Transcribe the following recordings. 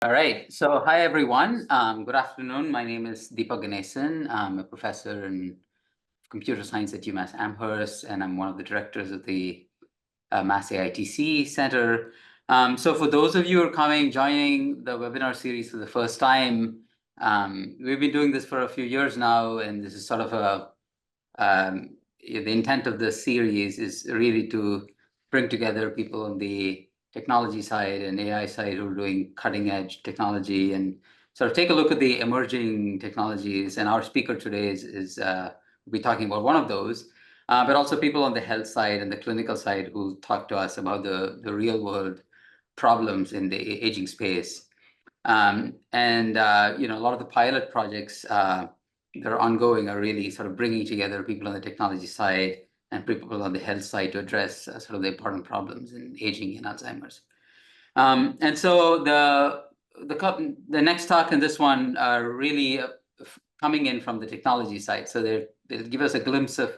All right. So hi, everyone. Good afternoon. My name is Deepak Ganesan. I'm a professor in computer science at UMass Amherst, and I'm one of the directors of the Mass AITC Center. So for those of you who are joining the webinar series for the first time, we've been doing this for a few years now, and this is sort of the intent of this series is really to bring together people on the technology side and AI side who are doing cutting edge technology and sort of take a look at the emerging technologies. And our speaker today is we'll be talking about one of those, but also people on the health side and the clinical side who talk to us about the real world problems in the aging space. And a lot of the pilot projects that are ongoing are really sort of bringing together people on the technology side and people on the health side to address sort of the important problems in aging and Alzheimer's. And so the next talk and this one are really coming in from the technology side. So they'll give us a glimpse of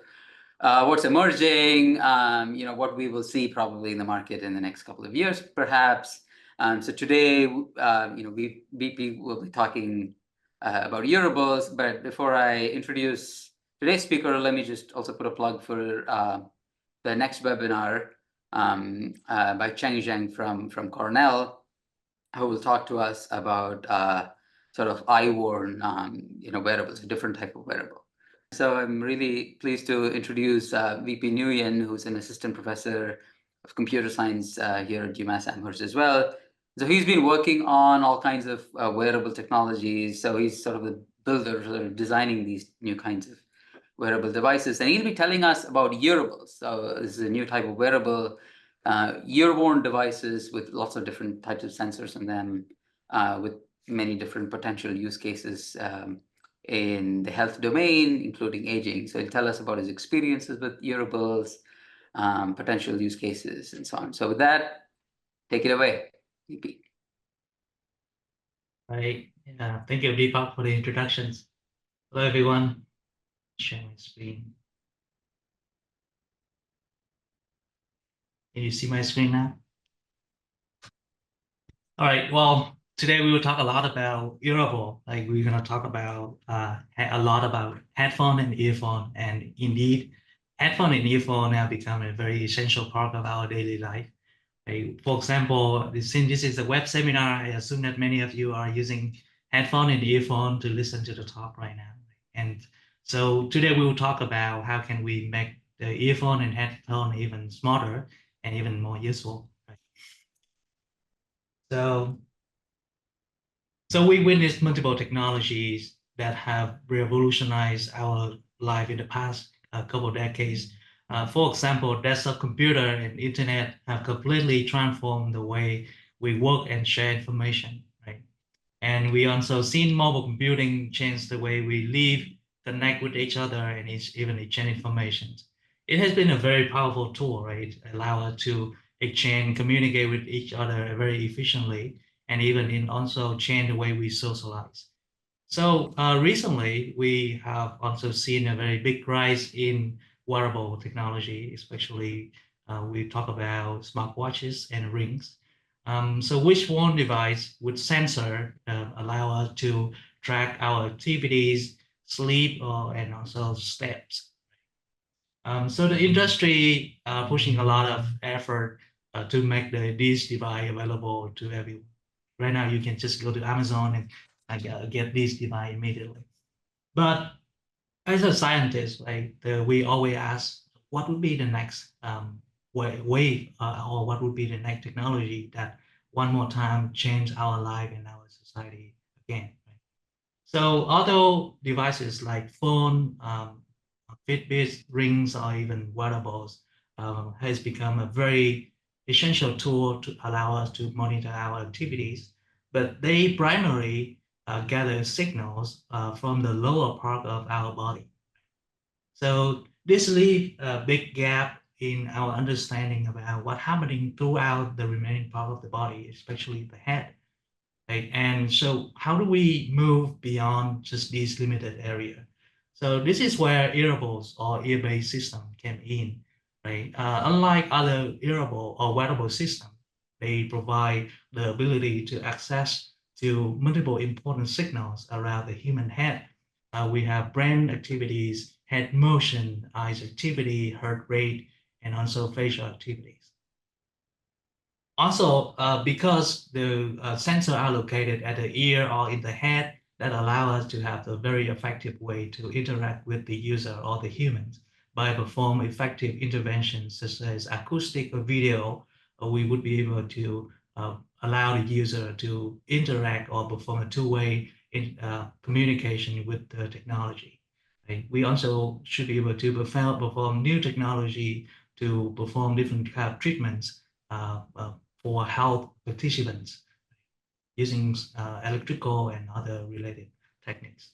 what's emerging, what we will see probably in the market in the next couple of years, perhaps. So today, BP will be talking about hearables. But before I introduce today's speaker, let me just also put a plug for the next webinar by Cheng Zheng from Cornell, who will talk to us about sort of eye-worn, wearables, a different type of wearable. So I'm really pleased to introduce VP Nguyen, who's an assistant professor of computer science here at UMass Amherst as well. So he's been working on all kinds of wearable technologies. So he's sort of the builder, sort of designing these new kinds of wearable devices. And he'll be telling us about hearables. So this is a new type of wearable, ear-worn devices with lots of different types of sensors in them, with many different potential use cases in the health domain, including aging. So he'll tell us about his experiences with hearables, potential use cases, and so on. So with that, take it away, VP. Right. Thank you, Deepak, for the introductions. Hello, everyone. Share my screen. Can you see my screen now? All right. Well, today we will talk a lot about hearable. Like we're going to talk about a lot about headphone and earphone. And indeed, headphone and earphone have become a very essential part of our daily life. For example, since this is a web seminar, I assume that many of you are using headphone and earphone to listen to the talk right now. And so today we will talk about how can we make the earphone and headphone even smarter and even more useful. So we witnessed multiple technologies that have revolutionized our life in the past couple of decades. For example, desktop computer and internet have completely transformed the way we work and share information, right? And we also seen mobile computing change the way we live, connect with each other, and even exchange information. It has been a very powerful tool, right? Allow us to exchange, communicate with each other very efficiently, and even also change the way we socialize. So recently, we have also seen a very big rise in wearable technology, especially we talk about smartwatches and rings. So which one device with sensor allow us to track our activities, sleep, and also steps. So the industry pushing a lot of effort to make this device available to everyone. Right now, you can just go to Amazon and get this device immediately. But as a scientist, like we always ask, what would be the next wave or what would be the next technology that one more time change our life and our society again? Right? So other devices like phone, Fitbit, rings, or even wearables has become a very essential tool to allow us to monitor our activities, but they primarily gather signals from the lower part of our body. So this leaves a big gap in our understanding about what's happening throughout the remaining part of the body, especially the head. Right? And so how do we move beyond just this limited area? So this is where hearables or ear-based system came in, right? Unlike other hearable or wearable systems, they provide the ability to access to multiple important signals around the human head. We have brain activities, head motion, eyes activity, heart rate, and also facial activities. Also, because the sensors are located at the ear or in the head, that allow us to have a very effective way to interact with the user or the humans by perform effective interventions such as acoustic or video. We would be able to allow the user to interact or perform a two-way communication with the technology. Right? We also should be able to perform new technology to perform different kind of treatments for health participants using electrical and other related techniques.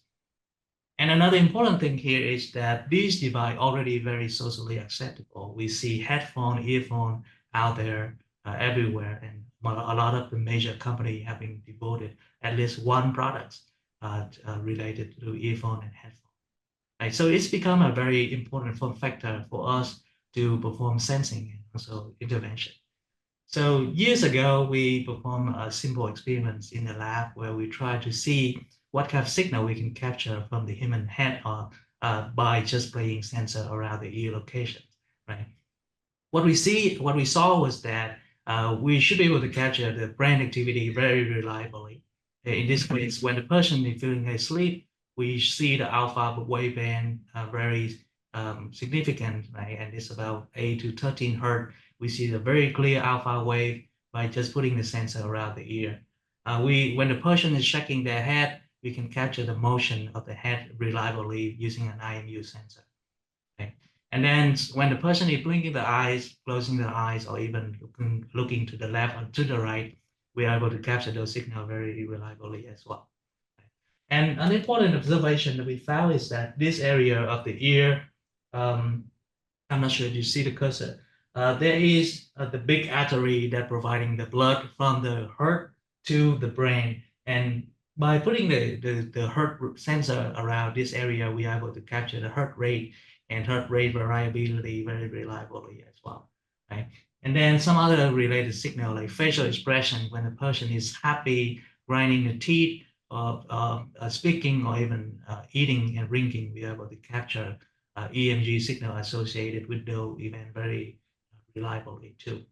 And another important thing here is that these devices already very socially acceptable. We see headphone, earphone out there everywhere, and a lot of the major companies have been devoted at least one product related to earphone and headphone. Right? So it's become a very important form factor for us to perform sensing and also intervention. So years ago, we performed a simple experiments in the lab where we try to see what kind of signal we can capture from the human head by just playing sensor around the ear location, right? What we saw was that we should be able to capture the brain activity very reliably. In this case, when the person is feeling asleep, we see the alpha waveband very significant, right? And it's about 8 to 13 hertz. We see the very clear alpha wave by just putting the sensor around the ear. When the person is shaking their head, we can capture the motion of the head reliably using an IMU sensor. Okay. And then when the person is blinking the eyes, closing the eyes, or even looking to the left or to the right, we are able to capture those signals very reliably as well. And an important observation that we found is that this area of the ear, I'm not sure if you see the cursor, there is the big artery that providing the blood from the heart to the brain. And by putting the heart sensor around this area, we are able to capture the heart rate and heart rate variability very reliably as well, right? And then some other related signal like facial expression when the person is happy, grinding the teeth, speaking, or even eating and drinking, we are able to capture EMG signal associated with those events very reliably too.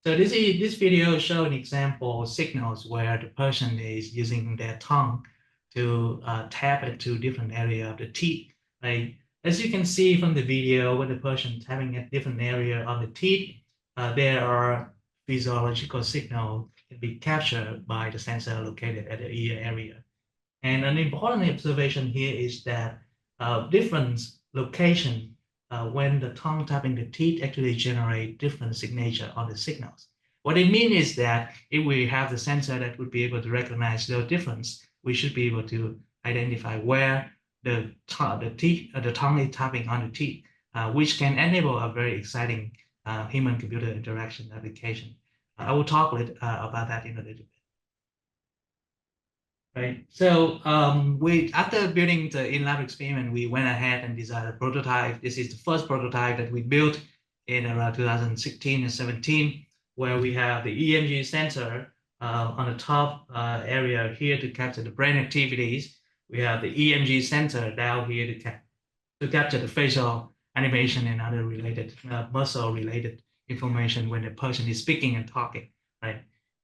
So this video shows an example of signals where the person is using their tongue to tap into different area of the teeth. Like, as you can see from the video, when the person tapping at different area of the teeth, there are physiological signals can be captured by the sensor located at the ear area. And an important observation here is that different location when the tongue tapping the teeth actually generate different signature on the signals. What it means is that if we have the sensor that would be able to recognize the difference, we should be able to identify where the tongue is tapping on the teeth, which can enable a very exciting human-computer interaction application. I will talk about that in a little bit. Right. So after building the in-lab experiment, we went ahead and designed a prototype. This is the first prototype that we built in around 2016 and 17, where we have the EMG sensor on the top area here to capture the brain activities. We have the EMG sensor down here to capture the facial animation and other related muscle-related information when the person is speaking and talking, right?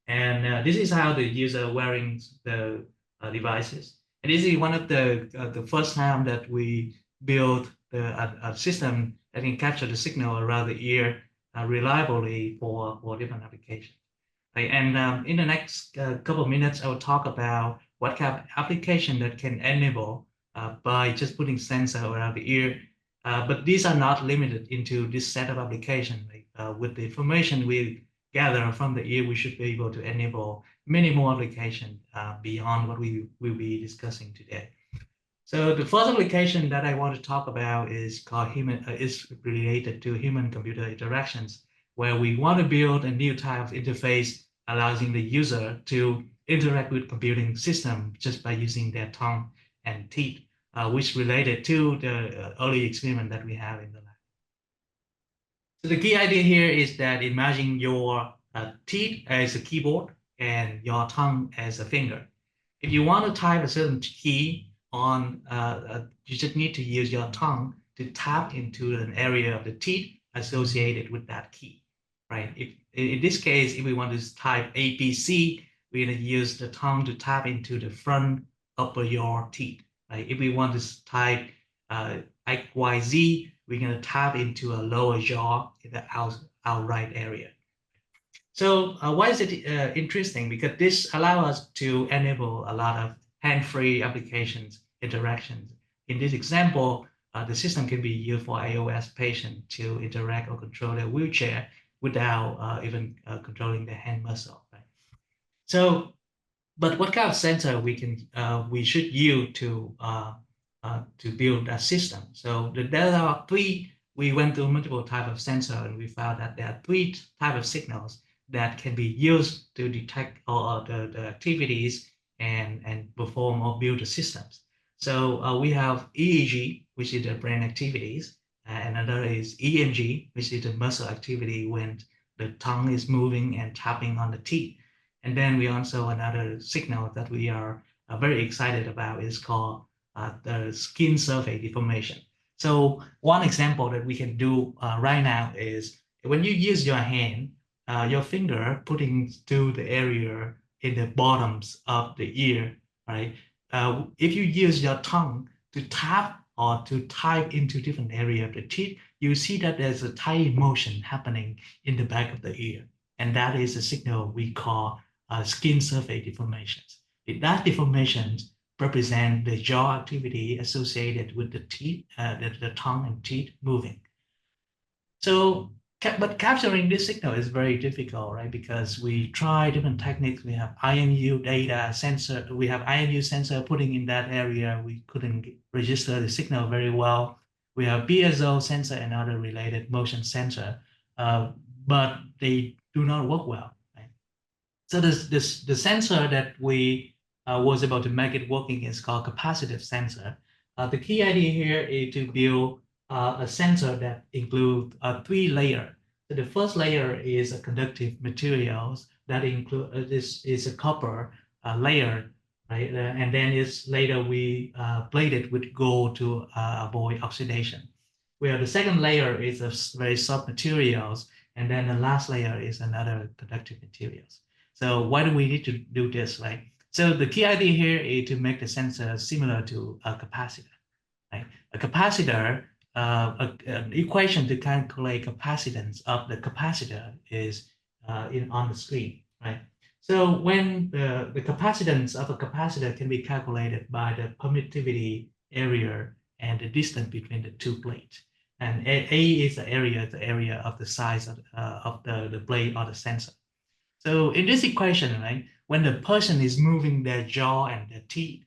And this is how the user wearing the devices. And this is one of the first time that we built a system that can capture the signal around the ear reliably for different applications. Right? And in the next couple of minutes, I will talk about what kind of application that can enable by just putting sensor around the ear. But these are not limited into this set of application. Like, with the information we gather from the ear, we should be able to enable many more applications beyond what we will be discussing today. So the first application that I want to talk about is called is related to human-computer interactions, where we want to build a new type of interface allowing the user to interact with computing system just by using their tongue and teeth, which related to the early experiment that we have in the lab. So the key idea here is that imagine your teeth as a keyboard and your tongue as a finger. If you want to type a certain key on, you just need to use your tongue to tap into an area of the teeth associated with that key, right? If in this case, if we want to type ABC, we're going to use the tongue to tap into the front upper jaw teeth, right? If we want to type XYZ, we're going to tap into a lower jaw in the outright area. So why is it interesting? Because this allows us to enable a lot of hand-free applications, interactions. In this example, the system can be used for iOS patients to interact or control their wheelchair without even controlling the hand muscle. Right? So, but what kind of sensor we should use to build that system? So there are three. We went through multiple types of sensor, and we found that there are three types of signals that can be used to detect all the activities and perform or build the systems. So we have EEG, which is the brain activities, and another is EMG, which is the muscle activity when the tongue is moving and tapping on the teeth. And then we also another signal that we are very excited about is called the skin surface deformation. So one example that we can do right now is when you use your hand, your finger putting to the area in the bottoms of the ear, right? If you use your tongue to tap or to type into different area of the teeth, you see that there's a tiny motion happening in the back of the ear. And that is a signal we call skin surface deformations. That deformations represent the jaw activity associated with the teeth, the tongue and teeth moving. So, but capturing this signal is very difficult, right? Because we try different techniques. We have IMU data sensor. We have IMU sensor putting in that area. We couldn't register the signal very well. We have BSO sensor and other related motion sensor, but they do not work well. Right? So the sensor that we was able to make it working is called capacitive sensor. The key idea here is to build a sensor that includes three layers. So the first layer is a conductive materials that include this is a copper layer, right? And then it's later we plate it with gold to avoid oxidation. Where the second layer is a very soft materials, and then the last layer is another conductive materials. So why do we need to do this, right? So the key idea here is to make the sensor similar to a capacitor. Right? A capacitor, an equation to calculate capacitance of the capacitor is on the screen, right? So when the capacitance of a capacitor can be calculated by the permittivity area and the distance between the two plates. And A is the area of the size of the plate or the sensor. So in this equation, right, when the person is moving their jaw and their teeth,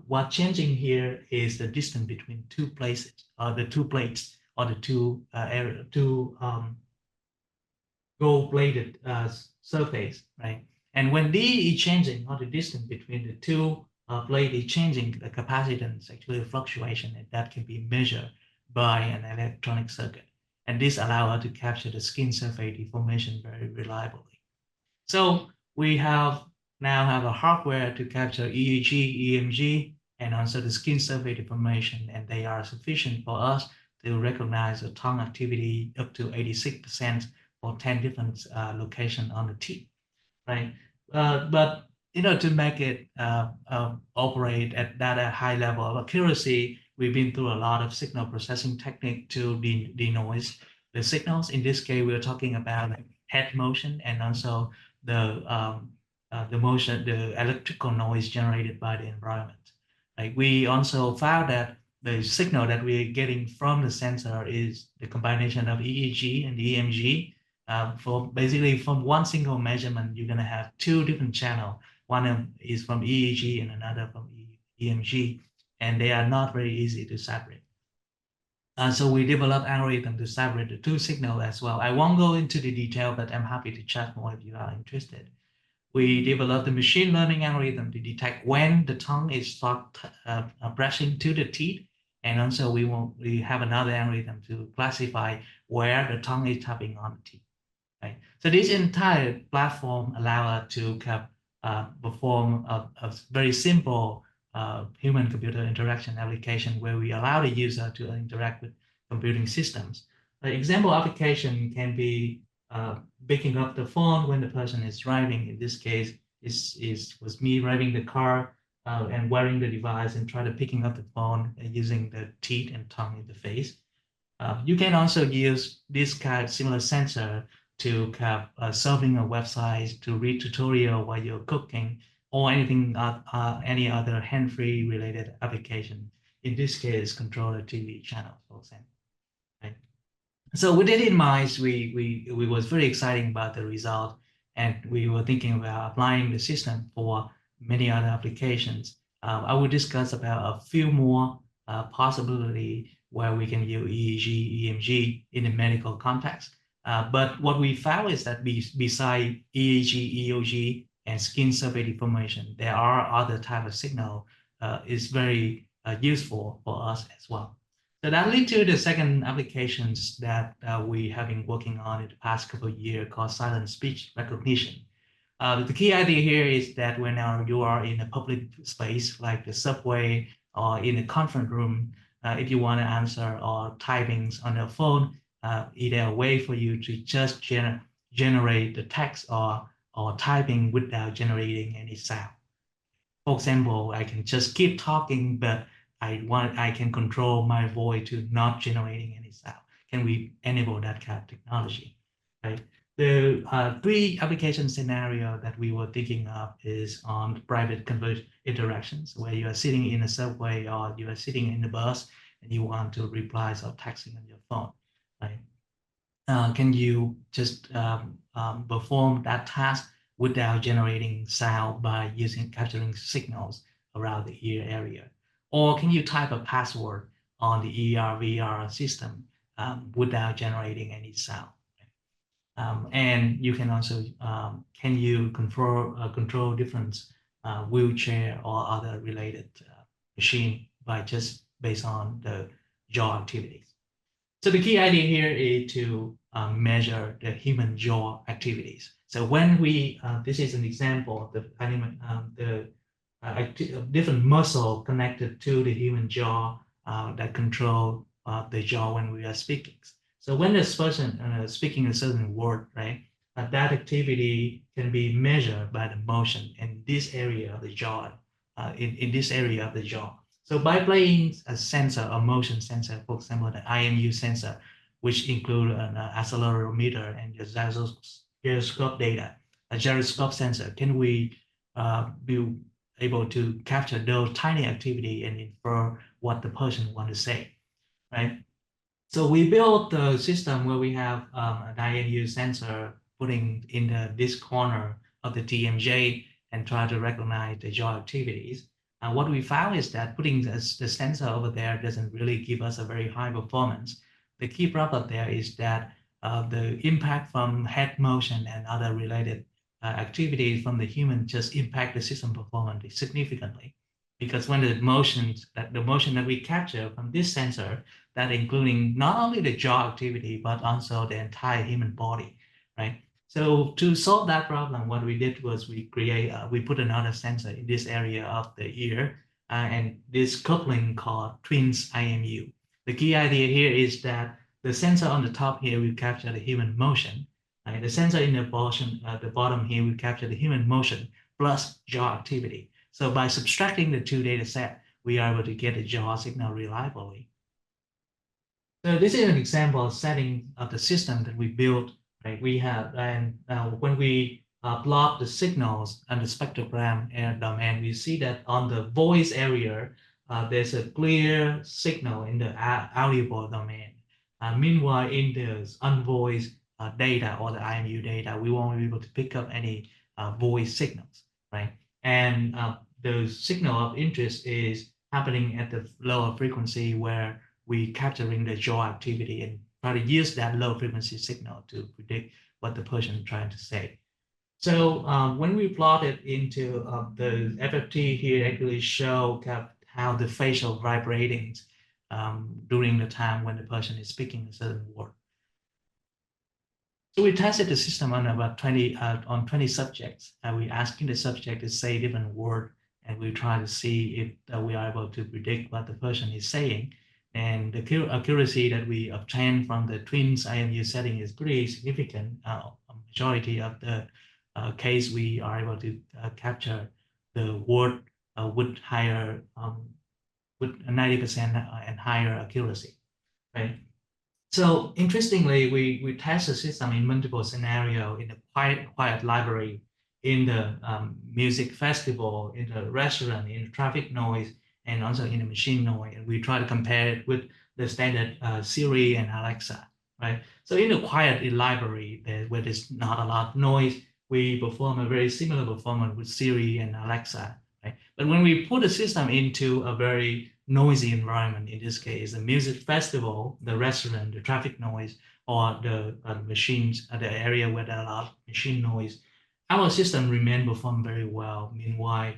what's changing here is the distance between two places, the two plates, or the two gold-plated surface, right? And when D is changing, or the distance between the two plates is changing, the capacitance actually fluctuation, and that can be measured by an electronic circuit. And this allows us to capture the skin surface deformation very reliably. So we now have a hardware to capture EEG, EMG, and also the skin surface deformation, and they are sufficient for us to recognize the tongue activity up to 86% for 10 different locations on the teeth, right? But to make it operate at that high level of accuracy, we've been through a lot of signal processing technique to denoise the signals. In this case, we're talking about head motion and also the motion, the electrical noise generated by the environment. Like we also found that the signal that we're getting from the sensor is the combination of EEG and EMG. For basically from one single measurement, you're going to have two different channels. One is from EEG and another from EMG, and they are not very easy to separate. So we developed algorithm to separate the two signals as well. I won't go into the detail, but I'm happy to chat more if you are interested. We developed the machine learning algorithm to detect when the tongue is start brushing to the teeth. And also we have another algorithm to classify where the tongue is tapping on the teeth. Right? So this entire platform allows us to perform a very simple human-computer interaction application where we allow the user to interact with computing systems. An example application can be picking up the phone when the person is driving. In this case, was me driving the car and wearing the device and try to picking up the phone using the teeth and tongue interface. You can also use this kind of similar sensor to have surfing a website, to read tutorial while you're cooking, or anything any other hand-free related application. In this case, control a TV channel, for example. Right? So with that in mind, we was very exciting about the result, and we were thinking about applying the system for many other applications. I will discuss about a few more possibility where we can use EEG, EMG in a medical context. But what we found is that besides EEG, EOG, and skin surface deformation, there are other type of signal is very useful for us as well. So that leads to the second applications that we have been working on in the past couple of years called silent speech recognition. The key idea here is that when you are in a public space like the subway or in a conference room, if you want to answer or typings on your phone, either a way for you to just generate the text or typing without generating any sound. For example, I can just keep talking, but I can control my voice to not generating any sound. Can we enable that kind of technology, right? The three application scenario that we were thinking of is on private converged interactions, where you are sitting in a subway or you are sitting in the bus and you want to reply or texting on your phone, right? Can you just perform that task without generating sound by capturing signals around the ear area? Or can you type a password on the ER/VR system without generating any sound? And you can also, can you control different wheelchair or other related machine by just based on the jaw activities? So the key idea here is to measure the human jaw activities. So when we, this is an example of the different muscle connected to the human jaw that control the jaw when we are speaking. So when this person speaking a certain word, right, that activity can be measured by the motion in this area of the jaw, in this area of the jaw. So by playing a sensor, a motion sensor, for example, the IMU sensor, which include an accelerometer and the gyroscope data, a gyroscope sensor, can we be able to capture those tiny activity and infer what the person want to say, right? So we built the system where we have an IMU sensor putting in this corner of the TMJ and try to recognize the jaw activities. And what we found is that putting the sensor over there doesn't really give us a very high performance. The key problem there is that the impact from head motion and other related activities from the human just impact the system performance significantly. Because when the motion that we capture from this sensor, that including not only the jaw activity, but also the entire human body, right? So to solve that problem, what we did was we put another sensor in this area of the ear, and this coupling called twins IMU. The key idea here is that the sensor on the top here will capture the human motion. Right? The sensor in the bottom here will capture the human motion plus jaw activity. So by subtracting the two data set, we are able to get the jaw signal reliably. So this is an example of setting of the system that we built. Right? We have, and when we plot the signals on the spectrogram domain, we see that on the voice area, there's a clear signal in the audible domain. Meanwhile, in the unvoiced data or the IMU data, we won't be able to pick up any voice signals, right? And the signal of interest is happening at the lower frequency where we capturing the jaw activity and try to use that low frequency signal to predict what the person is trying to say. So when we plot it into the FFT here actually show how the facial vibrating during the time when the person is speaking a certain word. So we tested the system on about 20 subjects, and we asking the subject to say different word, and we try to see if we are able to predict what the person is saying. And the accuracy that we obtain from the twins IMU setting is pretty significant. A majority of the case we are able to capture the word with higher with 90% and higher accuracy, right? So interestingly, we test the system in multiple scenarios in a quiet library, in the music festival, in the restaurant, in the traffic noise, and also in the machine noise. And we try to compare it with the standard Siri and Alexa, right? So in the quiet library, where there's not a lot of noise, we perform a very similar performance with Siri and Alexa, right? But when we put the system into a very noisy environment, in this case, the music festival, the restaurant, the traffic noise, or the machines, the area where there are a lot of machine noise, our system remain perform very well. Meanwhile,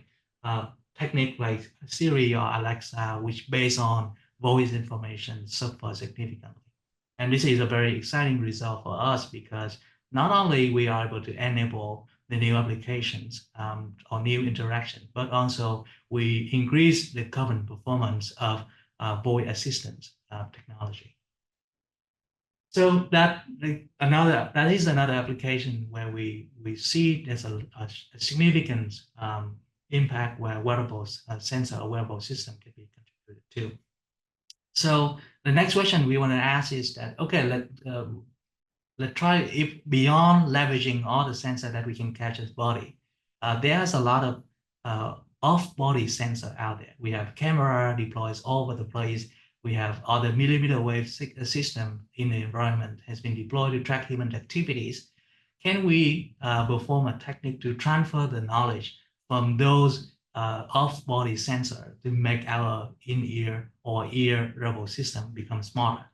technique like Siri or Alexa, which based on voice information, suffer significantly. And this is a very exciting result for us because not only we are able to enable the new applications or new interaction, but also we increase the current performance of voice assistant technology. So that is another application where we see there's a significant impact where wearables, sensor or wearable system can be contributed to. So the next question we want to ask is that, okay, let's try if beyond leveraging all the sensor that we can catch as body, there's a lot of off-body sensor out there. We have camera deployed all over the place. We have other millimeter wave system in the environment has been deployed to track human activities. Can we perform a technique to transfer the knowledge from those off-body sensor to make our in-ear or ear robot system become smarter?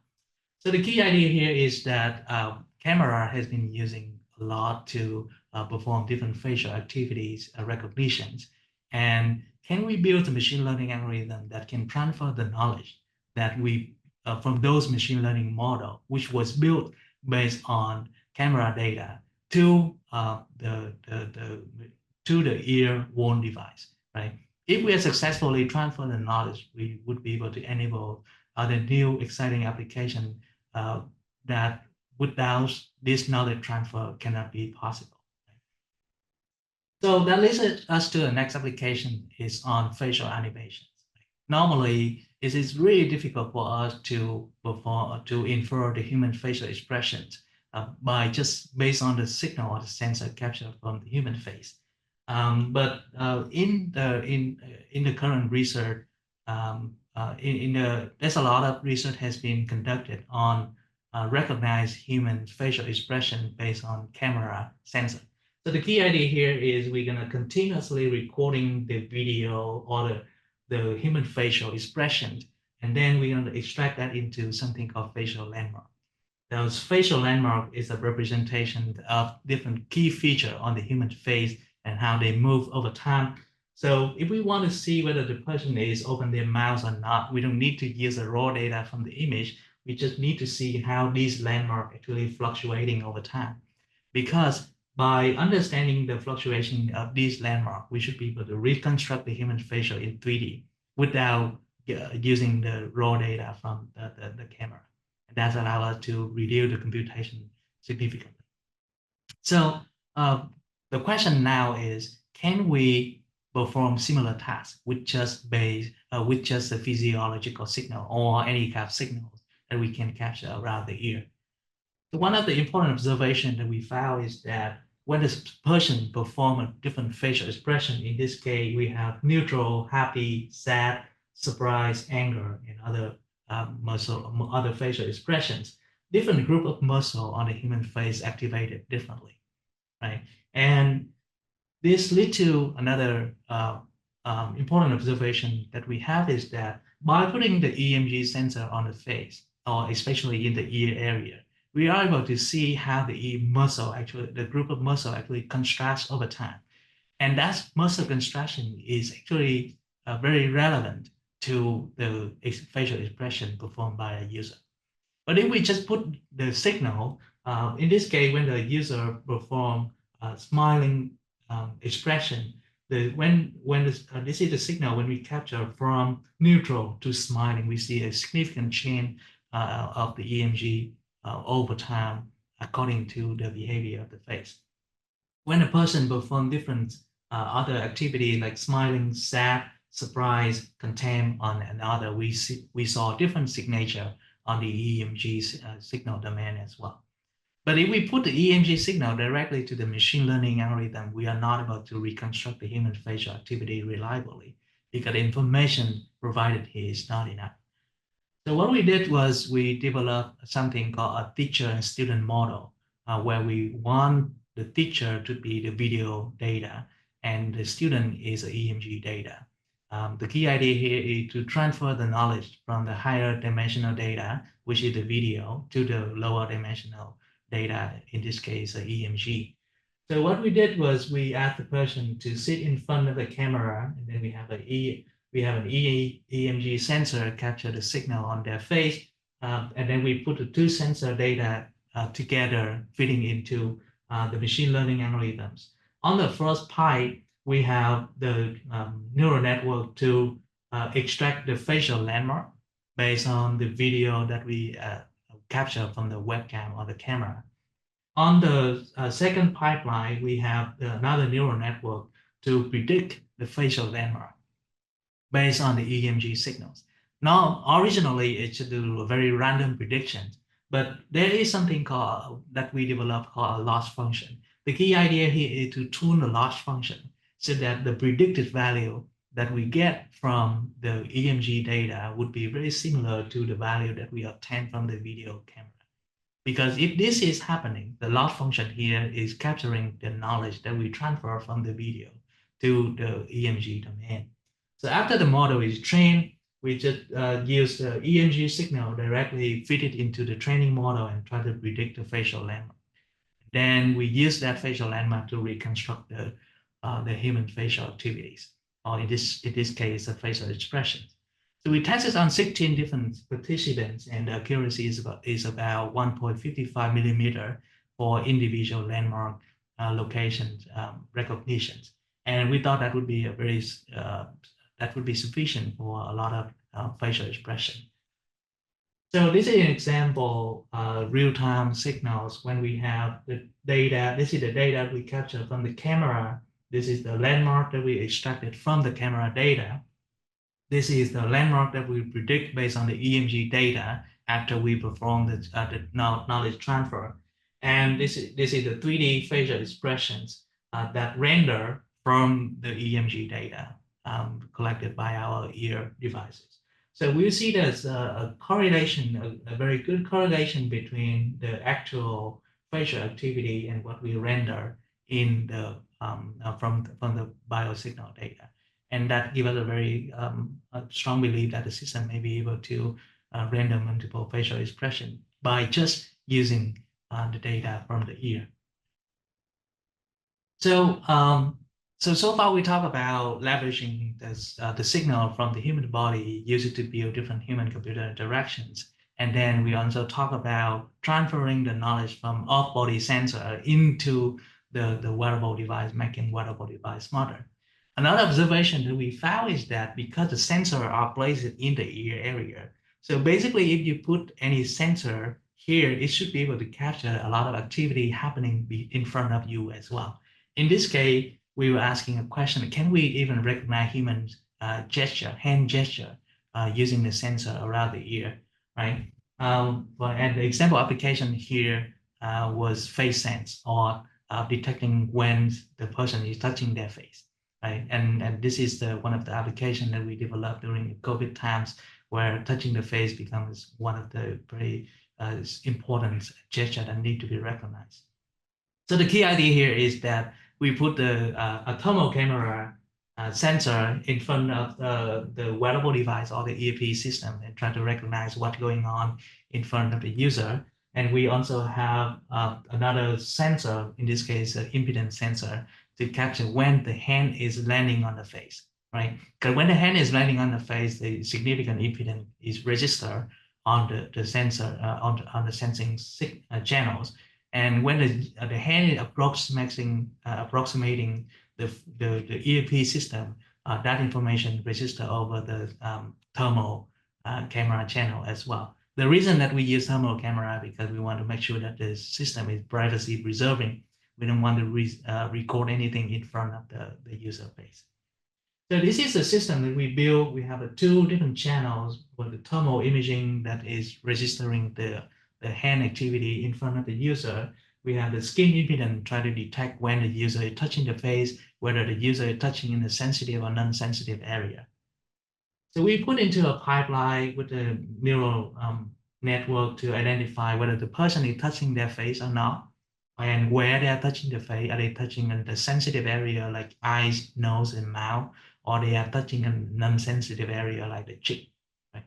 So the key idea here is that camera has been using a lot to perform different facial activities recognitions. And can we build a machine learning algorithm that can transfer the knowledge that we from those machine learning model, which was built based on camera data to the ear-worn device, right? If we are successfully transfer the knowledge, we would be able to enable other new exciting application that without this knowledge transfer cannot be possible. So that leads us to the next application is on facial animations. Normally, it is really difficult for us to perform to infer the human facial expressions by just based on the signal or the sensor captured from the human face. But in the current research, there's a lot of research has been conducted on recognize human facial expression based on camera sensor. So the key idea here is we're going to continuously recording the video or the human facial expression, and then we're going to extract that into something called facial landmark. Those facial landmark is a representation of different key features on the human face and how they move over time. So if we want to see whether the person is open their mouth or not, we don't need to use the raw data from the image. We just need to see how these landmarks actually fluctuating over time. Because by understanding the fluctuation of these landmarks, we should be able to reconstruct the human facial in 3D without using the raw data from the camera. And that's allow us to reduce the computation significantly. So the question now is, can we perform similar tasks with just the physiological signal or any kind of signals that we can capture around the ear? So one of the important observations that we found is that when this person perform a different facial expression, in this case, we have neutral, happy, sad, surprise, anger, and other other facial expressions. Different group of muscle on the human face activated differently, right? And this lead to another important observation that we have is that by putting the EMG sensor on the face, or especially in the ear area, we are able to see how the ear muscle actually, the group of muscle actually contracts over time. And that muscle contraction is actually very relevant to the facial expression performed by a user. But if we just put the signal In this case, when the user perform smiling expression, this is the signal when we capture from neutral to smiling, we see a significant change of the EMG over time according to the behavior of the face. When a person performs different other activity like smiling, sad, surprise, contempt on another, we saw different signature on the EMG signal domain as well. But if we put the EMG signal directly to the machine learning algorithm, we are not able to reconstruct the human facial activity reliably because the information provided here is not enough. So what we did was we developed something called a teacher and student model, where we want the teacher to be the video data and the student is the EMG data. The key idea here is to transfer the knowledge from the higher dimensional data, which is the video, to the lower dimensional data, in this case, the EMG. So what we did was we asked the person to sit in front of the camera, and then we have an EMG sensor capture the signal on their face, and then we put the two sensor data together, fitting into the machine learning algorithms. On the first pipe, we have the neural network to extract the facial landmark based on the video that we capture from the webcam or the camera. On the second pipeline, we have another neural network to predict the facial landmark based on the EMG signals. Now, originally, it should do a very random prediction, but there is something that we developed called a loss function. The key idea here is to tune the loss function so that the predicted value that we get from the EMG data would be very similar to the value that we obtain from the video camera. Because if this is happening, the loss function here is capturing the knowledge that we transfer from the video to the EMG domain. So after the model is trained, we just use the EMG signal directly fit it into the training model and try to predict the facial landmark. Then we use that facial landmark to reconstruct the human facial activities, or in this case, the facial expressions. So we tested on 16 different participants, and the accuracy is about 1.55 millimeter for individual landmark locations recognitions. And we thought that would be sufficient for a lot of facial expression. So this is an example real-time signals when we have the data. This is the data we captured from the camera. This is the landmark that we extracted from the camera data. This is the landmark that we predict based on the EMG data after we perform the knowledge transfer. And this is the 3D facial expressions that render from the EMG data collected by our ear devices. So we see there's a correlation, a very good correlation between the actual facial activity and what we render in the from the biosignal data. And that gives us a very strong belief that the system may be able to render multiple facial expression by just using the data from the ear. So so far we talk about leveraging the signal from the human body, use it to build different human-computer interactions. And then we also talk about transferring the knowledge from off-body sensor into the wearable device, making wearable device smarter. Another observation that we found is that because the sensor are placed in the ear area, so basically if you put any sensor here, it should be able to capture a lot of activity happening in front of you as well. In this case, we were asking a question, can we even recognize human gesture, hand gesture, using the sensor around the ear, right? And the example application here was face sense, or detecting when the person is touching their face. Right? And this is one of the applications that we developed during COVID times, where touching the face becomes one of the very important gestures that need to be recognized. So the key idea here is that we put a thermal camera sensor in front of the wearable device or the earpiece system and try to recognize what's going on in front of the user. And we also have another sensor, in this case, an impedance sensor, to capture when the hand is landing on the face, right? Because when the hand is landing on the face, the significant impedance is registered on the sensor, on the sensing channels. And when the hand is approximating the earpiece system, that information registers over the thermal camera channel as well. The reason that we use thermal camera because we want to make sure that the system is privacy preserving. We don't want to record anything in front of the user face. So this is a system that we built. We have two different channels for the thermal imaging that is registering the hand activity in front of the user. We have the skin impedance try to detect when the user is touching the face, whether the user is touching in a sensitive or non-sensitive area. So we put into a pipeline with a neural network to identify whether the person is touching their face or not, and where they are touching the face. Are they touching in the sensitive area like eyes, nose, and mouth, or they are touching a non-sensitive area like the cheek? Right?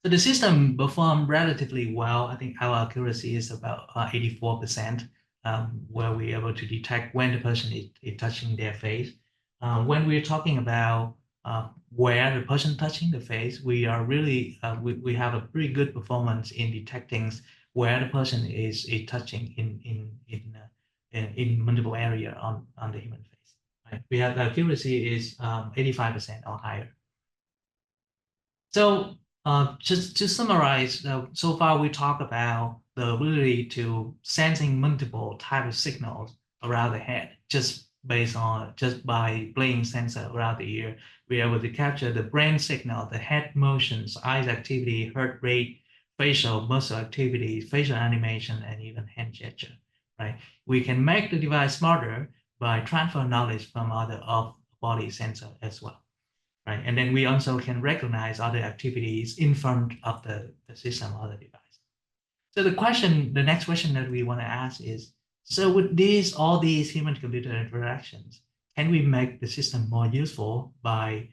So the system performed relatively well. I think our accuracy is about 84%, where we're able to detect when the person is touching their face. When we're talking about where the person touching the face, we are really we have a pretty good performance in detecting where the person is touching in multiple area on the human face. Right? We have the accuracy is 85% or higher. So just to summarize, so far we talked about the ability to sensing multiple type of signals around the head just by playing sensor around the ear. We're able to capture the brain signal, the head motions, eyes activity, heart rate, facial muscle activity, facial animation, and even hand gesture. Right? We can make the device smarter by transfer knowledge from other off-body sensor as well. Right? And then we also can recognize other activities in front of the system or the device. So the next question that we want to ask is, so with all these human-computer interactions, can we make the system more useful by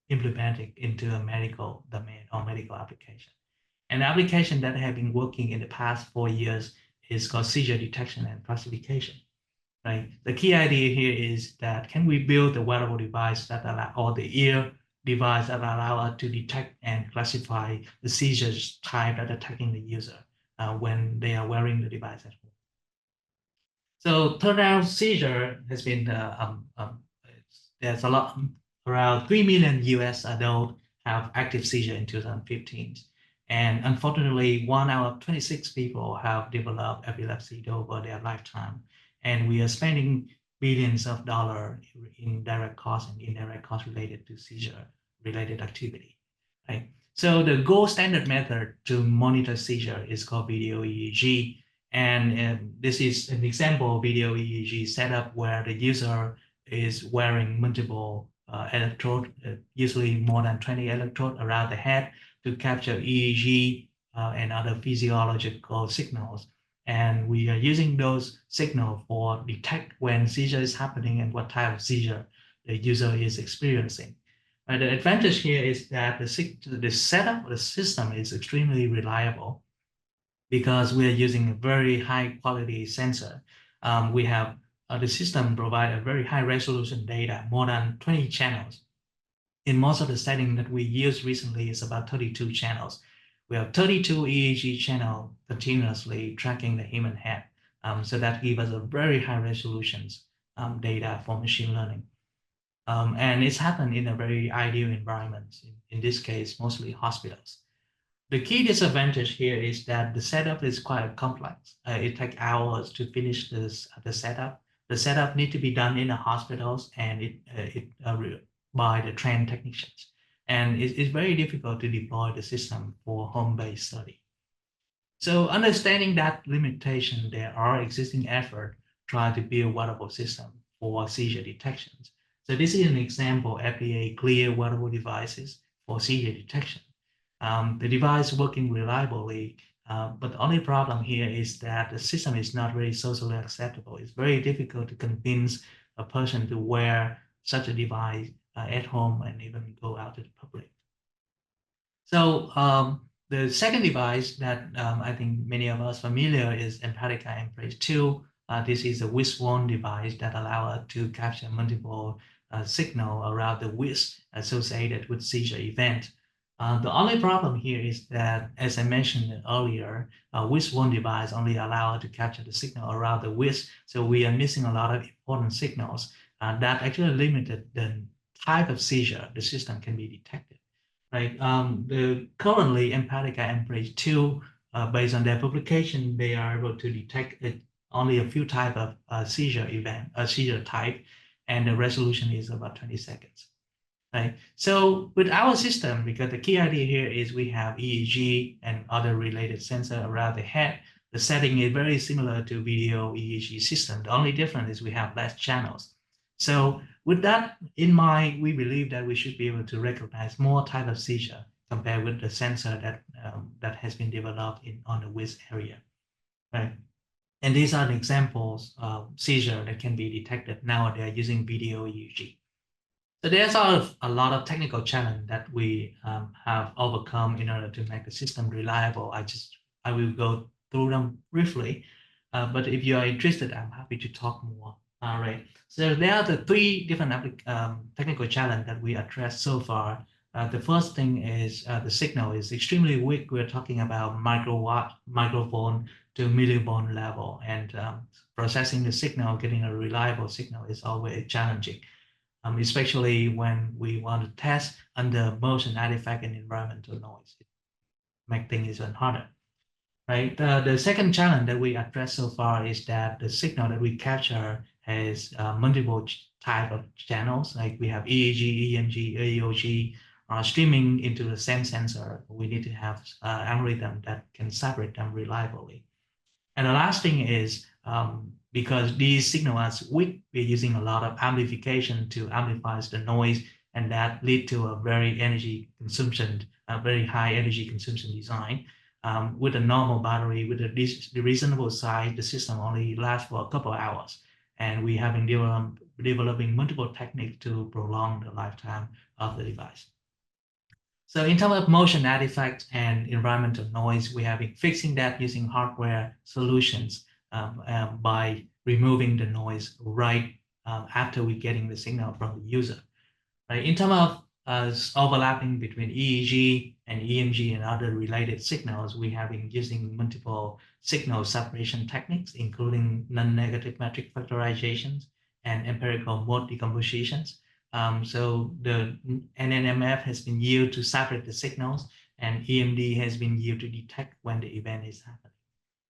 implementing into a medical domain or medical application? An application that have been working in the past 4 years is called seizure detection and classification. Right? The key idea here is that can we build a wearable device that allow, or the ear device that allow us to detect and classify the seizures type that attacking the user when they are wearing the device at home. So turnout seizure has been there's a lot, around 3 million US adults have active seizure in 2015. And unfortunately, 1 out of 26 people have developed epilepsy over their lifetime. And we are spending billions of dollars in direct costs and indirect costs related to seizure-related activity. Right? So the gold standard method to monitor seizure is called video EEG. And this is an example video EEG setup where the user is wearing multiple electrodes, usually more than 20 electrodes around the head to capture EEG and other physiological signals. And we are using those signals for detect when seizure is happening and what type of seizure the user is experiencing. The advantage here is that the setup of the system is extremely reliable because we are using a very high quality sensor. We have the system provide a very high resolution data, more than 20 channels. In most of the settings that we used recently is about 32 channels. We have 32 EEG channels continuously tracking the human head. So that gives us a very high resolutions data for machine learning. And it's happened in a very ideal environment, in this case, mostly hospitals. The key disadvantage here is that the setup is quite complex. It takes hours to finish the setup. The setup needs to be done in the hospitals and by the trained technicians. And it's very difficult to deploy the system for home-based study. So understanding that limitation, there are existing efforts trying to build wearable system for seizure detections. So this is an example FDA clear wearable devices for seizure detection. The device working reliably, but the only problem here is that the system is not very socially acceptable. It's very difficult to convince a person to wear such a device at home and even go out to the public. So the second device that I think many of us familiar is Empatica Embrace 2. This is a wrist-worn device that allows us to capture multiple signal around the wrist associated with seizure event. The only problem here is that, as I mentioned earlier, wishbone device only allow us to capture the signal around the wish, so we are missing a lot of important signals that actually limited the type of seizure the system can be detected. Right? Currently, Empatica and Bridge 2, based on their publication, they are able to detect only a few type of seizure type, and the resolution is about 20 seconds. Right. So with our system, because the key idea here is we have EEG and other related sensor around the head. The setting is very similar to video EEG system. The only difference is we have less channels. So with that in mind, we believe that we should be able to recognize more type of seizure compared with the sensor that has been developed on the wrist area. Right. And these are the examples of seizure that can be detected nowadays using video EEG. So there's a lot of technical challenge that we have overcome in order to make the system reliable. I will go through them briefly, but if you are interested, I'm happy to talk more. All right. So there are the three different technical challenge that we addressed so far. The first thing is the signal is extremely weak. We're talking about microphone to millivone level, and processing the signal, getting a reliable signal is always challenging. Especially when we want to test under motion artifact and environmental noise. It makes things even harder, right? The second challenge that we addressed so far is that the signal that we capture has multiple type of channels, like we have EEG, EMG, AEOG, streaming into the same sensor. We need to have algorithm that can separate them reliably. And the last thing is, because these signals are weak, we're using a lot of amplification to amplify the noise, and that lead to a very very high energy consumption design. With a normal battery, with a reasonable size, the system only lasts for a couple of hours. And we have been developing multiple techniques to prolong the lifetime of the device. So in terms of motion artifacts and environmental noise, we have been fixing that using hardware solutions by removing the noise right after we're getting the signal from the user. Right? In terms of overlapping between EEG and EMG and other related signals, we have been using multiple signal separation techniques, including non-negative metric factorizations and empirical mode decompositions. So the NNMF has been used to separate the signals, and EMD has been used to detect when the event is happening.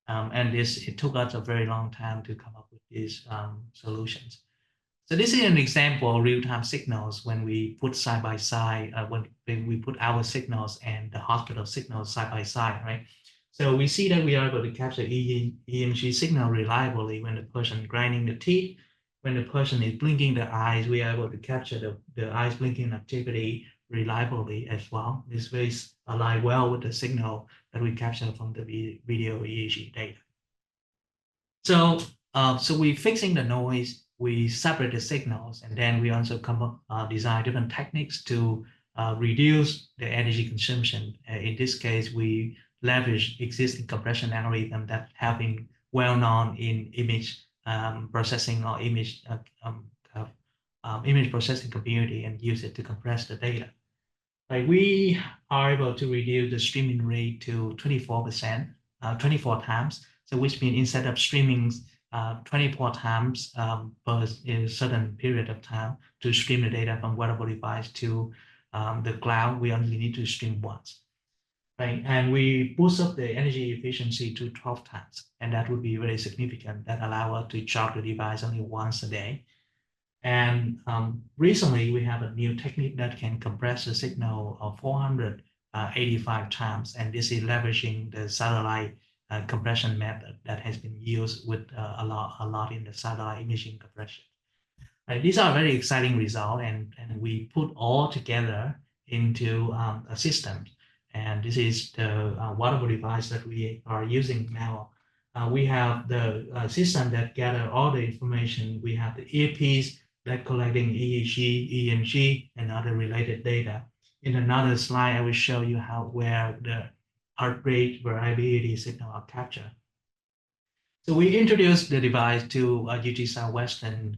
And it took us a very long time to come up with these solutions. So this is an example of real-time signals when we put side by side, when we put our signals and the hospital signals side by side, right? So we see that we are able to capture EMG signal reliably when the person grinding the teeth. When the person is blinking the eyes, we are able to capture the eyes blinking activity reliably as well. This very align well with the signal that we capture from the video EEG data. So, so we're fixing the noise, we separate the signals, and then we also design different techniques to reduce the energy consumption. In this case, we leverage existing compression algorithm that have been well known in image processing or image processing community, and use it to compress the data. Like we are able to reduce the streaming rate to 24%, 24 times. So which means instead of streaming 24 times per a certain period of time to stream the data from wearable device to the cloud, we only need to stream once. Right? And we boost up the energy efficiency to 12 times. And that would be very significant. That allow us to charge the device only once a day. And recently, we have a new technique that can compress the signal of 485 times. And this is leveraging the satellite compression method that has been used with a lot in the satellite imaging compression. These are very exciting results, and we put all together into a system. And this is the wearable device that we are using now. We have the system that gather all the information. We have the earpiece that collecting EEG, EMG, and other related data. In another slide, I will show you where the heart rate variability signal are captured. So we introduced the device to UT Southwestern.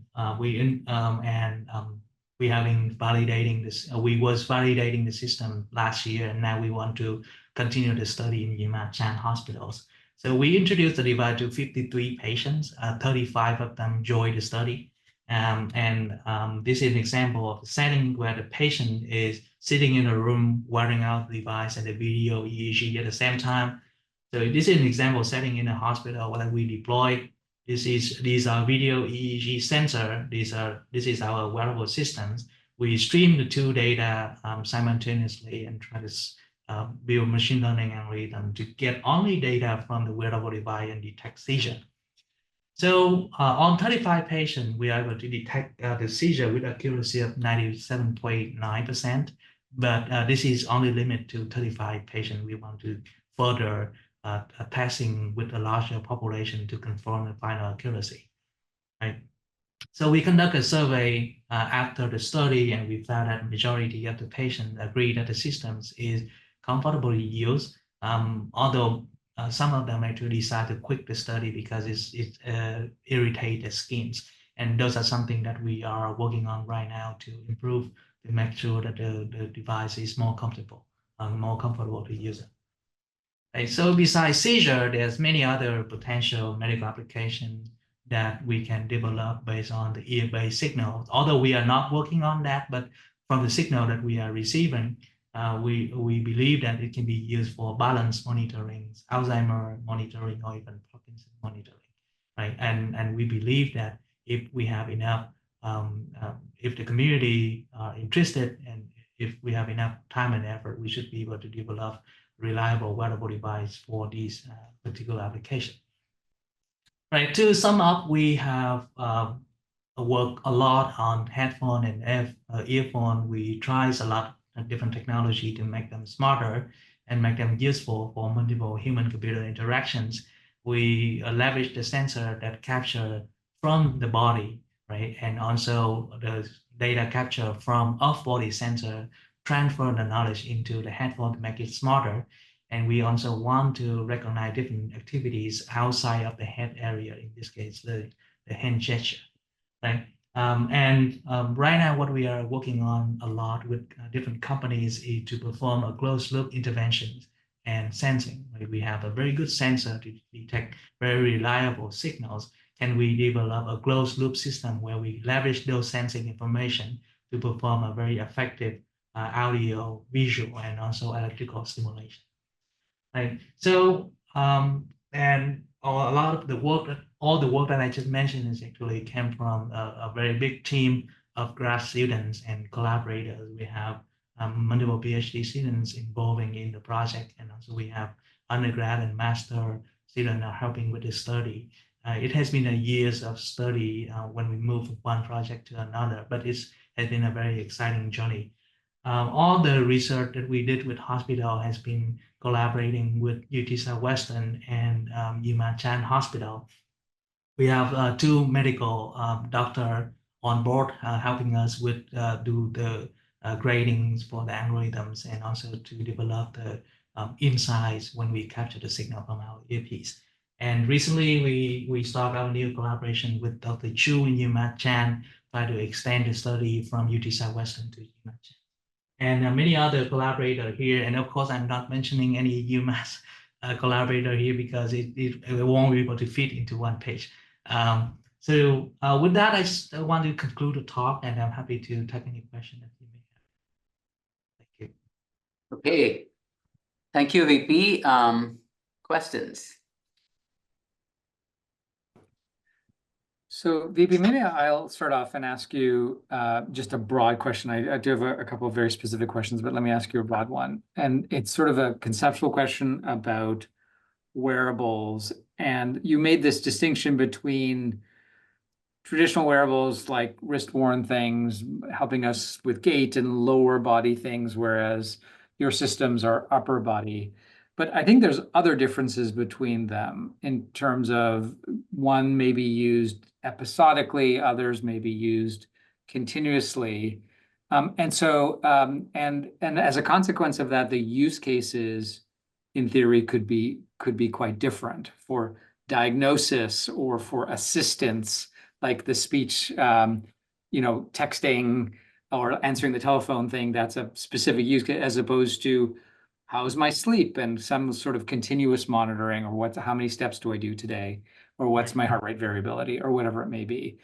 we have been validating this. We was validating the system last year, and now we want to continue the study in Yuma Chan hospitals. So we introduced the device to 53 patients. 35 of them joined the study. This is an example of the setting where the patient is sitting in a room wearing out the device and the video EEG at the same time. So this is an example setting in a hospital where we deploy. These are video EEG sensor. This is our wearable systems. We stream the two data simultaneously and try to build machine learning algorithm to get only data from the wearable device and detect seizure. So on 35 patients, we are able to detect the seizure with accuracy of 97.9%, but this is only limited to 35 patients. We want to further testing with a larger population to confirm the final accuracy, right? So we conduct a survey after the study, and we found that majority of the patients agree that the systems is comfortably used, although some of them actually decide to quit the study because it irritates the skins. And those are something that we are working on right now to improve, to make sure that the device is more comfortable to use it. Right? So besides seizure, there's many other potential medical applications that we can develop based on the ear-based signal. Although we are not working on that, but from the signal that we are receiving, we believe that it can be used for balance monitoring, Alzheimer monitoring, or even Parkinson monitoring, right? And we believe that if we have enough, if the community are interested, and if we have enough time and effort, we should be able to develop reliable wearable device for these particular applications. Right. To sum up, we have worked a lot on headphone and earphone. We tried a lot of different technology to make them smarter and make them useful for multiple human-computer interactions. We leverage the sensor that capture from the body, right, and also the data capture from off-body sensor, transfer the knowledge into the headphone to make it smarter. And we also want to recognize different activities outside of the head area, in this case, the hand gesture, right? Right now, what we are working on a lot with different companies is to perform a closed loop interventions and sensing. Right? We have a very good sensor to detect very reliable signals. Can we develop a closed loop system where we leverage those sensing information to perform a very effective audio, visual, and also electrical stimulation? Right. So, and a lot of the work, all the work that I just mentioned is actually came from a very big team of grad students and collaborators. We have multiple PhD students involving in the project, and also we have undergrad and master students are helping with the study. It has been a years of study when we move from one project to another, but it has been a very exciting journey. All the research that we did with hospital has been collaborating with UT Southwestern and Yuma Chan Hospital. We have two medical doctors on board helping us with do the gradings for the algorithms and also to develop the insights when we capture the signal from our earpiece. And recently, we started our new collaboration with Dr. Chu and Yuma Chan, try to extend the study from UT Southwestern to Yuma Chan. And many other collaborators here. And of course, I'm not mentioning any UMass collaborator here because it won't be able to fit into one page. So with that, I just want to conclude the talk, and I'm happy to take any question that you may have. Thank you. Okay. Thank you, VP. Questions? So VP, maybe I'll start off and ask you just a broad question. I do have a couple of very specific questions, but let me ask you a broad one. And it's sort of a conceptual question about wearables. And you made this distinction between traditional wearables like wrist-worn things, helping us with gait, and lower body things, whereas your systems are upper body. But I think there's other differences between them in terms of one may be used episodically, others may be used continuously. And as a consequence of that, the use cases in theory could be quite different for diagnosis or for assistance, like the speech, texting or answering the telephone thing, that's a specific use case, as opposed to how's my sleep and some sort of continuous monitoring, or how many steps do I do today, or what's my heart rate variability, or whatever it may be.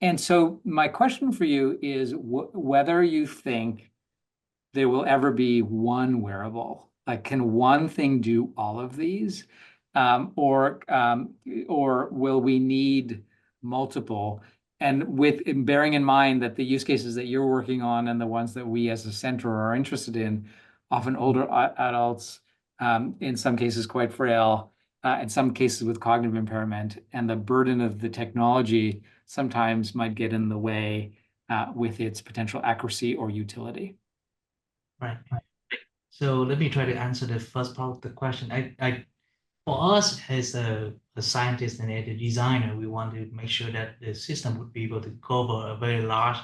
And so my question for you is whether you think there will ever be one wearable. Like, can one thing do all of these? Or will we need multiple? And bearing in mind that the use cases that you're working on and the ones that we as a center are interested in, often older adults, in some cases quite frail, in some cases with cognitive impairment, and the burden of the technology sometimes might get in the way with its potential accuracy or utility. Right. So let me try to answer the first part of the question. For us as a scientist and a designer, we want to make sure that the system would be able to cover a very large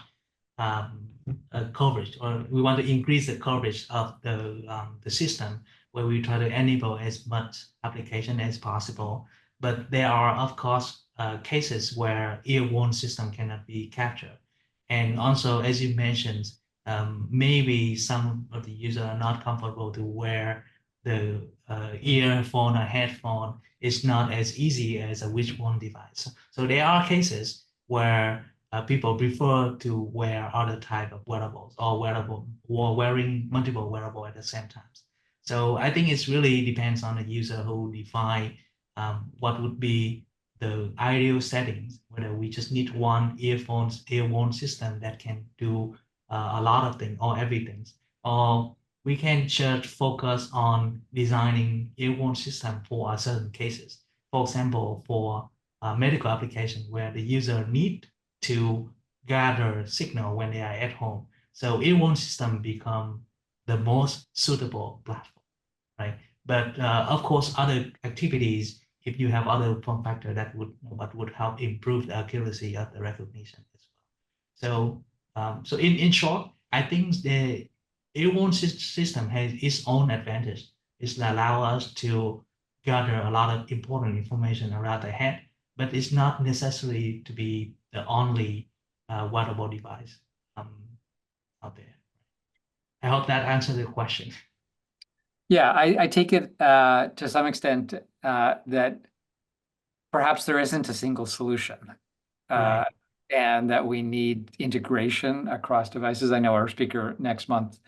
coverage, or we want to increase the coverage of the system, where we try to enable as much application as possible. But there are, of course, cases where ear-worn system cannot be captured. And also, as you mentioned, maybe some of the users are not comfortable to wear the earphone or headphone. Is not as easy as a wishbone device. So there are cases where people prefer to wear other type of wearables, or wearing multiple wearable at the same time. So I think it's really depends on the user who define what would be the ideal settings, whether we just need one earphone system that can do a lot of things or everything, or we can just focus on designing earphone system for certain cases. For example, for medical application where the user need to gather signal when they are at home. So earphone system become the most suitable platform, right? But of course, other activities, if you have other form factor, that would help improve the accuracy of the recognition as well. So in short, I think the earphone system has its own advantage. It allows us to gather a lot of important information around the head, but it's not necessary to be the only wearable device out there. I hope that answered the question. Yeah, I take it to some extent that perhaps there isn't a single solution. Right. And that we need integration across devices. I know our speaker next month,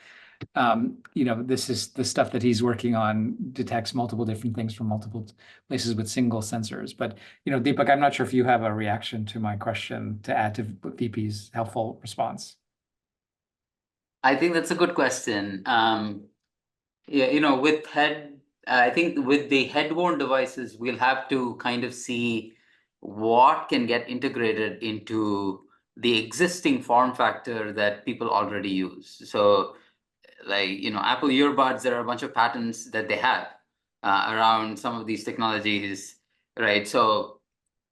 this is the stuff that he's working on, detects multiple different things from multiple places with single sensors. But, Deepak, I'm not sure if you have a reaction to my question to add to VP's helpful response. I think that's a good question. Yeah, I think with the head-worn devices, we'll have to kind of see what can get integrated into the existing form factor that people already use. So, like, Apple earbuds, there are a bunch of patents that they have around some of these technologies, right? So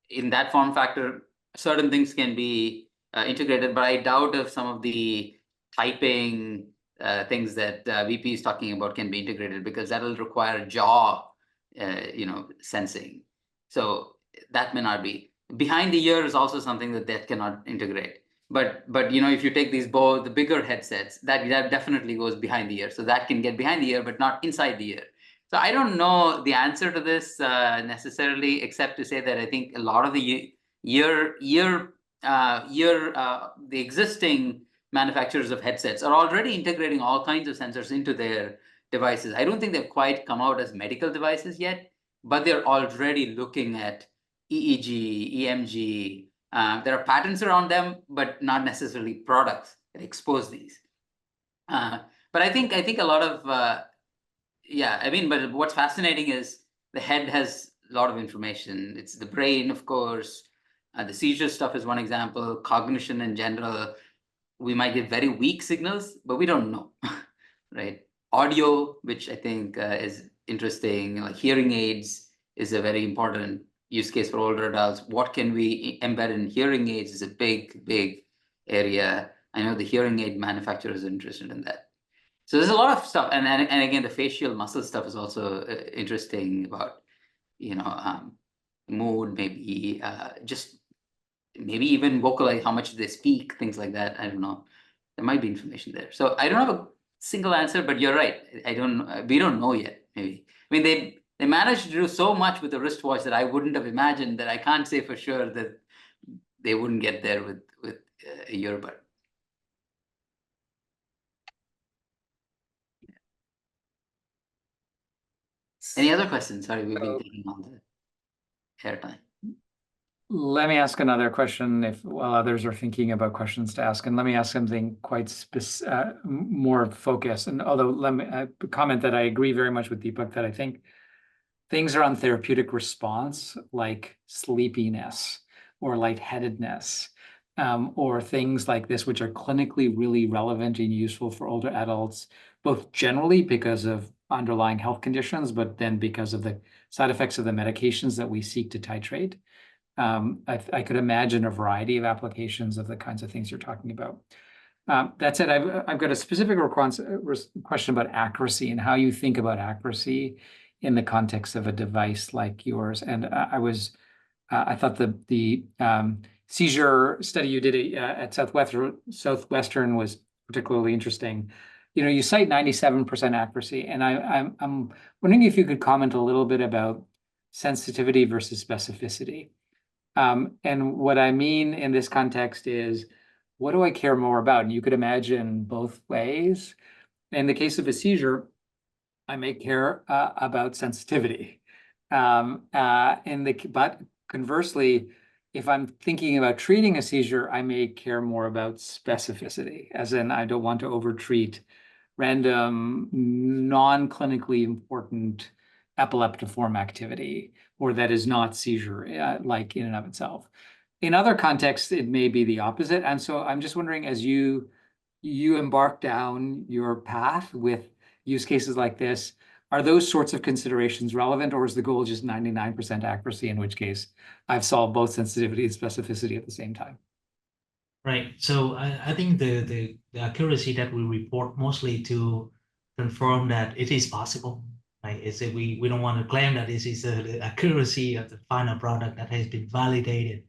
in that form factor, certain things can be integrated, but I doubt if some of the typing things that VP is talking about can be integrated, because that'll require jaw, sensing. So that may not be. Behind the ear is also something that cannot integrate. But if you take the bigger headsets, that definitely goes behind the ear. So that can get behind the ear, but not inside the ear. So I don't know the answer to this necessarily, except to say that I think a lot of the the existing manufacturers of headsets are already integrating all kinds of sensors into their devices. I don't think they've quite come out as medical devices yet, but they're already looking at EEG, EMG. There are patents around them, but not necessarily products that expose these. But I think a lot of but what's fascinating is the head has a lot of information. It's the brain, of course. The seizure stuff is one example. Cognition in general. We might get very weak signals, but we don't know, right? Audio, which I think is interesting, like hearing aids is a very important use case for older adults. What can we embed in hearing aids is a big, big area. I know the hearing aid manufacturers are interested in that. So there's a lot of stuff. And again, the facial muscle stuff is also interesting about, mood, maybe just maybe even vocalize how much they speak, things like that. I don't know. there might be information there. So I don't have a single answer, but you're right. We don't know yet, maybe. I mean, they managed to do so much with the wristwatch that I wouldn't have imagined, that I can't say for sure that they wouldn't get there with a earbud. Any other questions? Sorry, we've been taking on the airtime. Let me ask another question while others are thinking about questions to ask, and let me ask something quite more focused. And although let me comment that I agree very much with Deepak that I think things around therapeutic response, like sleepiness or lightheadedness, or things like this, which are clinically really relevant and useful for older adults, both generally because of underlying health conditions, but then because of the side effects of the medications that we seek to titrate. I could imagine a variety of applications of the kinds of things you're talking about. That said, I've got a specific question about accuracy and how you think about accuracy in the context of a device like yours. And I thought the seizure study you did at Southwestern was particularly interesting. You cite 97% accuracy, and I'm wondering if you could comment a little bit about sensitivity versus specificity. And what I mean in this context is, what do I care more about? And you could imagine both ways. In the case of a seizure, I may care about sensitivity. But conversely, if I'm thinking about treating a seizure, I may care more about specificity, as in I don't want to overtreat random, non-clinically important epileptiform activity, or that is not seizure, like in and of itself. In other contexts, it may be the opposite. And so I'm just wondering, as you embark down your path with use cases like this, are those sorts of considerations relevant, or is the goal just 99% accuracy, in which case I've solved both sensitivity and specificity at the same time? Right. So I think the accuracy that we report mostly to confirm that it is possible. Right? Is that we don't want to claim that this is the accuracy of the final product that has been validated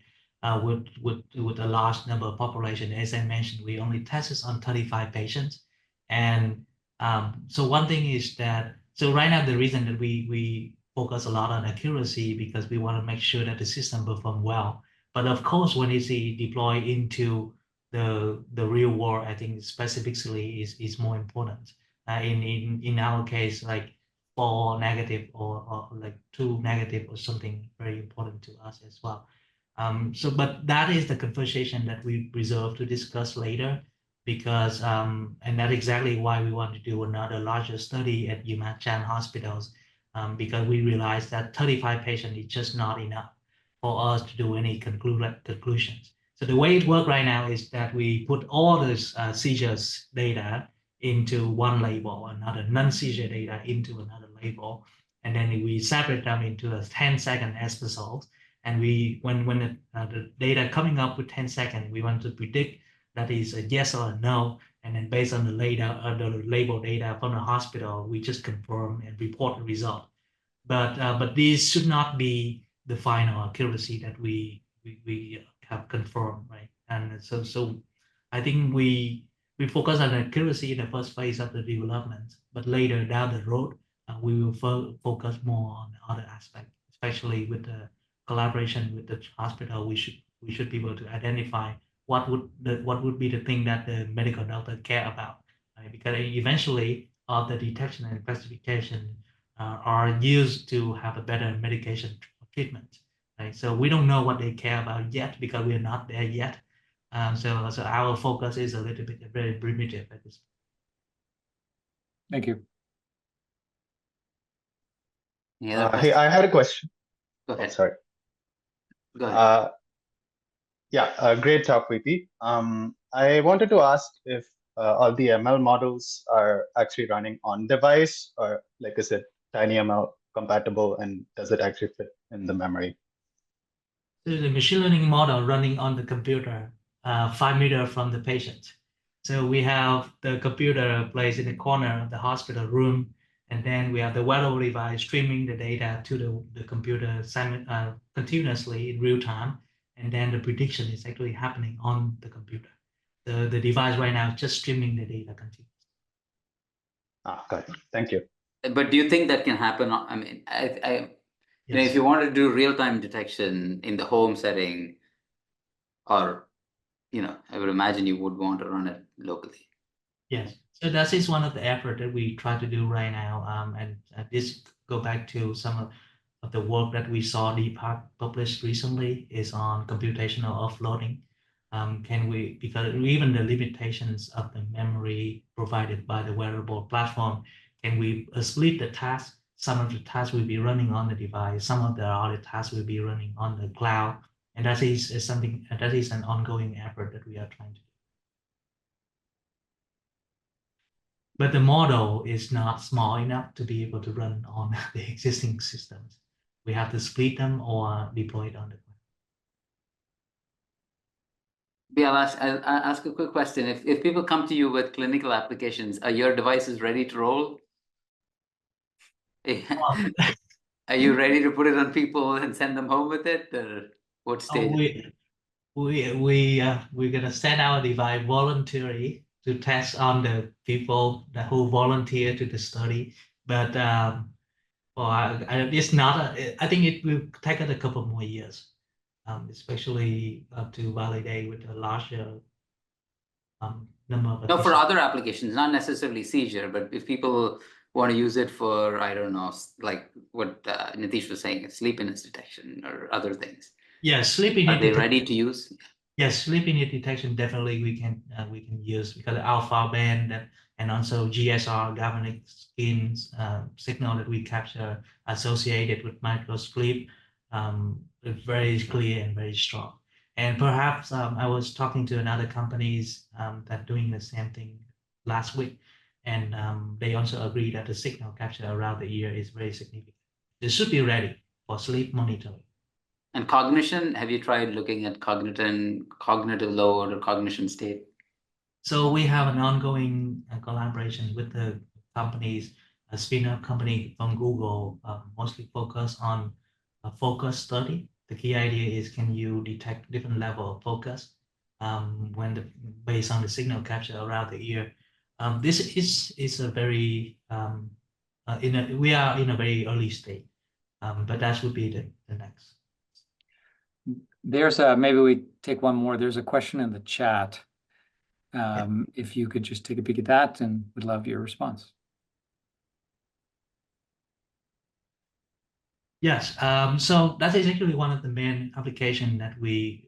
with a large number of population. As I mentioned, we only tested on 35 patients, and so one thing is that right now the reason that we focus a lot on accuracy because we want to make sure that the system performs well. But of course, when it's deployed into the real world, I think specificity is more important. In our case, like 4 negative or like 2 negative or something very important to us as well. But that is the conversation that we reserve to discuss later, because and that's exactly why we want to do another larger study at UMass Chan hospitals, because we realize that 35 patients is just not enough for us to do any conclusions. So the way it works right now is that we put all this seizures data into one label, another non-seizure data into another label, and then we separate them into a 10-second episodes. And when the data coming up with 10 seconds, we want to predict that is a yes or a no, and then based on the label data from the hospital, we just confirm and report the result. But these should not be the final accuracy that we have confirmed, right? And so I think we focus on accuracy in the first phase of the development, but later down the road, we will focus more on the other aspect, especially with the collaboration with the hospital. We should be able to identify what would be the thing that the medical doctor care about, right? Because eventually all the detection and classification are used to have a better medication treatment, right? So we don't know what they care about yet because we are not there yet. So our focus is a little bit very primitive at this point. Thank you. Hey, I had a question. Go ahead. Sorry. Go ahead. Yeah, great talk, VP. I wanted to ask if all the ML models are actually running on device, or like is it TinyML compatible, and does it actually fit in the memory? So the machine learning model running on the computer 5 meters from the patient. So we have the computer placed in the corner of the hospital room, and then we have the wearable device streaming the data to the computer continuously in real time, and then the prediction is actually happening on the computer. the device right now is just streaming the data continuously. Got it. Thank you. But do you think that can happen? I mean, you know, if you want to do real-time detection in the home setting, or, you know, I would imagine you would want to run it locally. Yes, so that is one of the effort that we try to do right now. And this go back to some of the work that we saw Deepak published recently is on computational offloading. Can we, because even the limitations of the memory provided by the wearable platform, can we split the task? Some of the tasks will be running on the device, some of the other tasks will be running on the cloud. And that is something, that is an ongoing effort that we are trying to do. But the model is not small enough to be able to run on the existing systems. We have to split them or deploy it on the cloud. Yeah, I'll ask a quick question. If people come to you with clinical applications, are your devices ready to roll? Are you ready to put it on people and send them home with it, or what stage? We're gonna send our device voluntarily to test on the people who volunteer to the study, but it's not. I think it will take us a couple more years, especially to validate with a larger number of. No, for other applications, not necessarily seizure, but if people want to use it for, I don't know, like what Nitish was saying, sleepiness detection or other things. Yeah, sleepiness. Are they ready to use? Yes, sleepiness detection definitely we can use, because alpha band and also GSR galvanic skins signal that we capture associated with microsleep is very clear and very strong. And perhaps I was talking to another companies that doing the same thing last week, and they also agree that the signal capture around the ear is very significant. They should be ready for sleep monitoring. And cognition, have you tried looking at cognitive load or cognition state? So we have an ongoing collaboration with the companies, a spin-off company from Google, mostly focused on a focus study. The key idea is, can you detect different level of focus based on the signal capture around the ear? This is a very we are in a very early stage, but that would be the next. There's maybe we take one more. There's a question in the chat. If you could just take a peek at that, and would love your response. Yes, so that is actually one of the main applications that we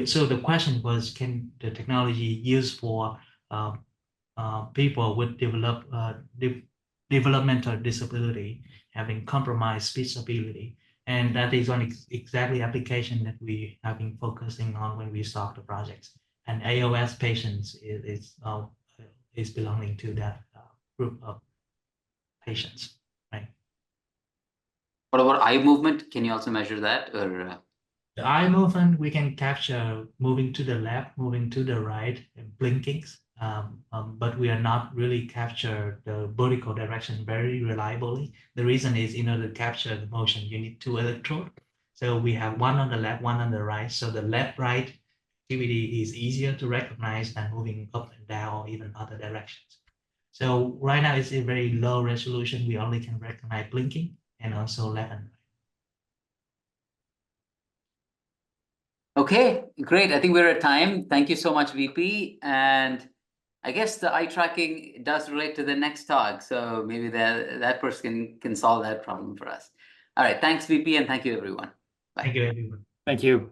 so the question was, can the technology used for people with developmental disability, having compromised speech ability? And that is on exactly application that we have been focusing on when we start the projects. And AOS patients is belonging to that group of patients, right? What about eye movement? Can you also measure that, or? The eye movement we can capture moving to the left, moving to the right, and blinkings. But we are not really capture the vertical direction very reliably. The reason is, in order to capture the motion, you need two electrodes. So we have one on the left, one on the right. So the left-right activity is easier to recognize than moving up and down or even other directions. So right now it's a very low resolution. We only can recognize blinking and also left and right. Okay, great. I think we're at time. Thank you so much, VP. And I guess the eye tracking does relate to the next talk. So maybe that person can solve that problem for us. All right. Thanks, VP, and thank you, everyone. Bye. Thank you, everyone. Thank you.